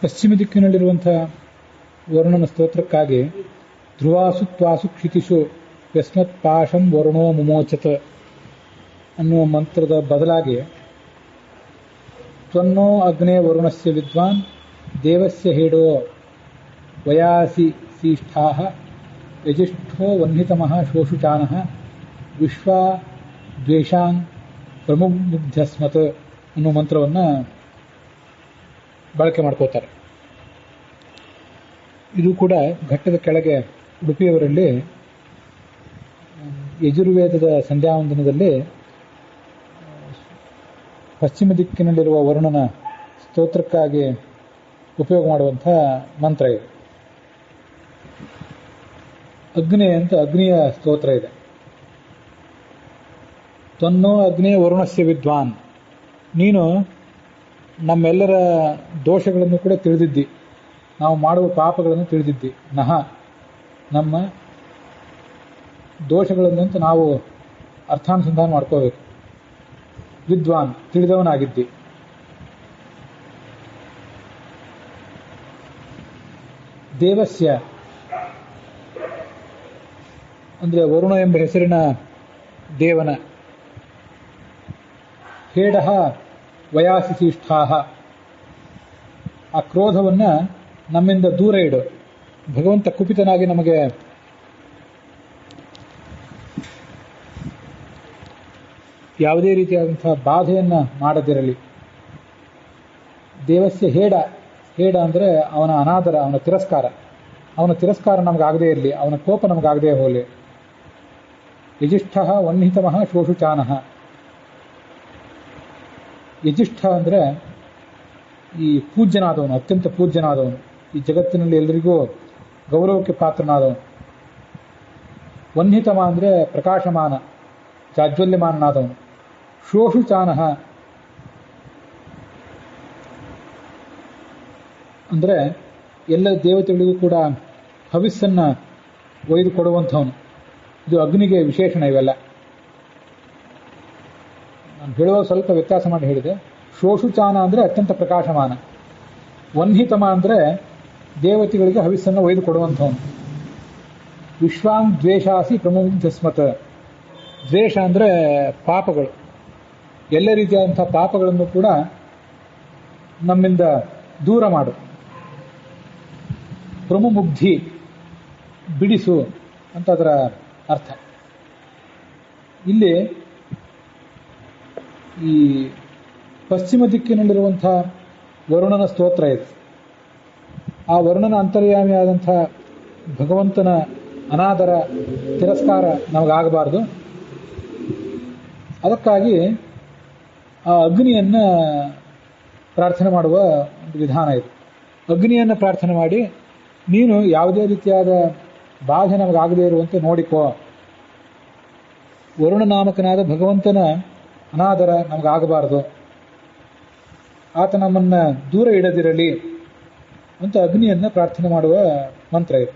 ಪಶ್ಚಿಮ ದಿಕ್ಕಿನಲ್ಲಿರುವಂಥ ವರುಣನ ಸ್ತೋತ್ರಕ್ಕಾಗಿ ಧ್ರುವಾಸು ತ್ವಾಸು ಕ್ಷಿತಿಷು ಯಸ್ಮತ್ ಪಾಶಂ ವರುಣೋ ಮುಮೋಚತ ಅನ್ನುವ ಮಂತ್ರದ ಬದಲಾಗಿ ತ್ವನ್ನೋ ಅಗ್ನೇ ವರುಣಸ್ಯ ವಿದ್ವಾನ್ ದೇವಸ್ಯ ಹೇಡೋ ವಯಾಸಿ ಸೀಷ್ಠಾಃ ಯಜಿಷ್ಠೋ ವಹ್ನಿತಮಃ ಶೋಷುಚಾನಃ ವಿಶ್ವಾ ದ್ವೇಷಾನ್ ಪ್ರಮುಗ್ಧ್ಯಸ್ಮತ್ ಅನ್ನುವ ಮಂತ್ರವನ್ನು ಬಳಕೆ ಮಾಡ್ಕೋತಾರೆ. ಇದು ಕೂಡ ಘಟ್ಟದ ಕೆಳಗೆ ಉಡುಪಿಯವರಲ್ಲಿ ಯಜುರ್ವೇದದ ಸಂಧ್ಯಾವಂದನದಲ್ಲಿ ಪಶ್ಚಿಮ ದಿಕ್ಕಿನಲ್ಲಿರುವ ವರುಣನ ಸ್ತೋತ್ರಕ್ಕಾಗಿ ಉಪಯೋಗ ಮಾಡುವಂಥ ಮಂತ್ರ ಇದೆ. ಅಗ್ನಿ ಅಂತ ಅಗ್ನಿಯ ಸ್ತೋತ್ರ ಇದೆ. ತ್ವನ್ನೋ ಅಗ್ನೇ ವರುಣಸ್ಯ ವಿದ್ವಾನ್, ನೀನು ನಮ್ಮೆಲ್ಲರ ದೋಷಗಳನ್ನು ಕೂಡ ತಿಳಿದಿದ್ದಿ, ನಾವು ಮಾಡುವ ಪಾಪಗಳನ್ನು ತಿಳಿದಿದ್ದಿ. ನಹ, ನಮ್ಮ ದೋಷಗಳನ್ನಂತ ನಾವು ಅರ್ಥಾನುಸಂಧಾನ ಮಾಡ್ಕೋಬೇಕು. ವಿದ್ವಾನ್, ತಿಳಿದವನಾಗಿದ್ದಿ. ದೇವಸ್ಯ ಅಂದರೆ ವರುಣ ಎಂಬ ಹೆಸರಿನ ದೇವನ, ಹೇಡ ವಯಾಸಿ ಶಿಷ್ಠಾಹ, ಆ ಕ್ರೋಧವನ್ನು ನಮ್ಮಿಂದ ದೂರ ಇಡು. ಭಗವಂತ ಕುಪಿತನಾಗಿ ನಮಗೆ ಯಾವುದೇ ರೀತಿಯಾದಂತಹ ಬಾಧೆಯನ್ನು ಮಾಡದಿರಲಿ. ದೇವಸ್ಯ ಹೇಡ, ಹೇಡ ಅಂದರೆ ಅವನ ಅನಾದರ, ಅವನ ತಿರಸ್ಕಾರ ನಮಗಾಗದೇ ಇರಲಿ, ಅವನ ಕೋಪ ನಮಗಾಗದೇ ಹೋಗಲಿ. ಯಜಿಷ್ಠ ವಹ್ನಿತಮಃ ಶೋಷುಚಾನಃ, ಯಜಿಷ್ಠ ಅಂದರೆ ಈ ಪೂಜ್ಯನಾದವನು, ಅತ್ಯಂತ ಪೂಜ್ಯನಾದವನು, ಈ ಜಗತ್ತಿನಲ್ಲಿ ಎಲ್ಲರಿಗೂ ಗೌರವಕ್ಕೆ ಪಾತ್ರನಾದವನು. ವಹ್ನಿತಮ ಅಂದರೆ ಪ್ರಕಾಶಮಾನ, ಜಾಜ್ವಲ್ಯಮಾನನಾದವನು. ಶೋಷುಚಾನಃ ಅಂದರೆ ಎಲ್ಲ ದೇವತೆಗಳಿಗೂ ಕೂಡ ಹವಿಸ್ಸನ್ನು ಒಯ್ದು ಕೊಡುವಂಥವನು. ಇದು ಅಗ್ನಿಗೆ ವಿಶೇಷಣ. ಇವೆಲ್ಲ ನಾನು ಹೇಳುವ ಸ್ವಲ್ಪ ವ್ಯತ್ಯಾಸ ಮಾಡಿ ಹೇಳಿದೆ. ಶೋಷುಚಾನ ಅಂದರೆ ಅತ್ಯಂತ ಪ್ರಕಾಶಮಾನ, ವಹ್ನಿತಮ ಅಂದರೆ ದೇವತೆಗಳಿಗೆ ಹವಿಸ್ಸನ್ನು ಒಯ್ದು ಕೊಡುವಂಥವನು. ವಿಶ್ವಾಂ ದ್ವೇಷಾಸಿ ಪ್ರಮುಗ್ಧಸ್ಮತ್, ದ್ವೇಷ ಅಂದರೆ ಪಾಪಗಳು, ಎಲ್ಲ ರೀತಿಯಾದಂಥ ಪಾಪಗಳನ್ನು ಕೂಡ ನಮ್ಮಿಂದ ದೂರ ಮಾಡು. ಪ್ರಮುಗ್ಧಿ, ಬಿಡಿಸು ಅಂತ ಅದರ ಅರ್ಥ. ಇಲ್ಲಿ ಈ ಪಶ್ಚಿಮ ದಿಕ್ಕಿನಲ್ಲಿರುವಂಥ ವರುಣನ ಸ್ತೋತ್ರ ಇದೆ. ಆ ವರುಣನ ಅಂತರ್ಯಾಮಿಯಾದಂಥ ಭಗವಂತನ ಅನಾದರ, ತಿರಸ್ಕಾರ ನಮಗಾಗಬಾರ್ದು. ಅದಕ್ಕಾಗಿ ಆ ಅಗ್ನಿಯನ್ನು ಪ್ರಾರ್ಥನೆ ಮಾಡುವ ಒಂದು ವಿಧಾನ ಇದೆ. ಅಗ್ನಿಯನ್ನು ಪ್ರಾರ್ಥನೆ ಮಾಡಿ, ನೀನು ಯಾವುದೇ ರೀತಿಯಾದ ಬಾಧೆ ನಮಗಾಗದೇ ಇರುವಂತೆ ನೋಡಿಕೋ. ವರುಣನಾಮಕನಾದ ಭಗವಂತನ ಅನಾದರ ನಮಗಾಗಬಾರದು, ಆತ ನಮ್ಮನ್ನು ದೂರ ಇಡದಿರಲಿ ಅಂತ ಅಗ್ನಿಯನ್ನು ಪ್ರಾರ್ಥನೆ ಮಾಡುವ ಮಂತ್ರ ಇದೆ.